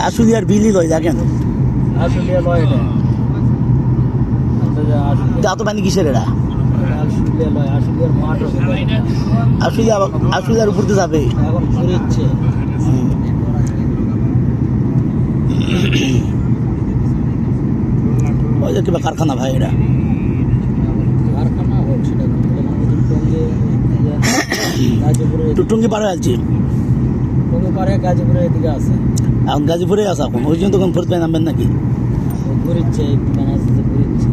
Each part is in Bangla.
আশুলিয়ার বিলি লয় দেখেন, আশুলিয়া লয় এটা এত পানি কিসের এরা? আশুলিয়া লয়, আশুলিয়ার মাঠ আশুলিয়ার উপর দিয়ে যাবে এখন ঘুরিচ্ছে। ওই যে কিবা কারখানা ভাই এটা কারখানা হোক সেটা গাজীপুরে টুটুঙ্গি পাড়ে আছে, টঙ্গি পারে গাজীপুরের এদিকে আছে। এখন গাজীপুরে আছে এখন, ওই জন্য তখন ফরিদ ভাই নামবেন নাকি? ঘুরিচ্ছে ঘুরিচ্ছে,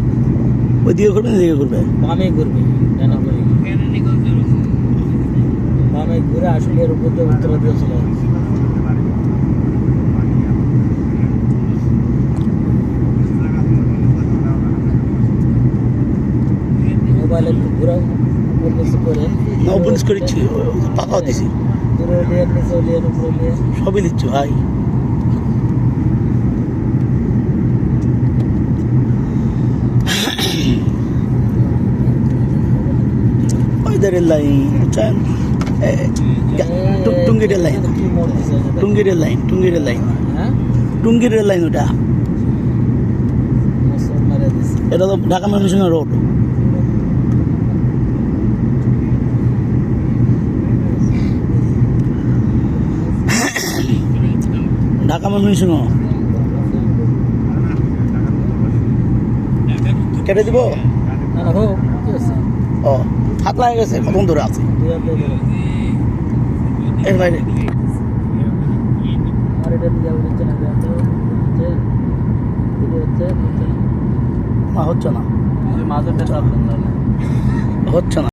ওই দিকে করবেন এদিকে করবে? বামে ঘুরবে, ডানে ঘুরে বামে ঘুরে আশুলিয়ার উপর দিয়ে উত্তর দিয়ে চলে যাচ্ছে। মোবাইল একটু ঘুরা উপর করে না উপনিস করেছি, পাকাও দিছি, দূরে লিয়ে নিচে লিয়ে উপরে লিয়ে সবই দিচ্ছ ভাই। ওইদের লাইন বুঝছেন, টুঙ্গির লাইন, টুঙ্গির লাইন, টুঙ্গির লাইন, হ্যাঁ টুঙ্গির লাইন ওটা। এটা তো ঢাকা ময়মনসিংহ রোড। ঢাকা ময়মনসিংহ কেটে দিব। না না হোক ঠিক আছে। ও হাত লাগে গেছে, কতক্ষণ ধরে আছে এর বাইরে। আর এটা দিয়ে হচ্ছে না, হচ্ছে না, মাঝেরটা চাপ দেন না। হচ্ছে না।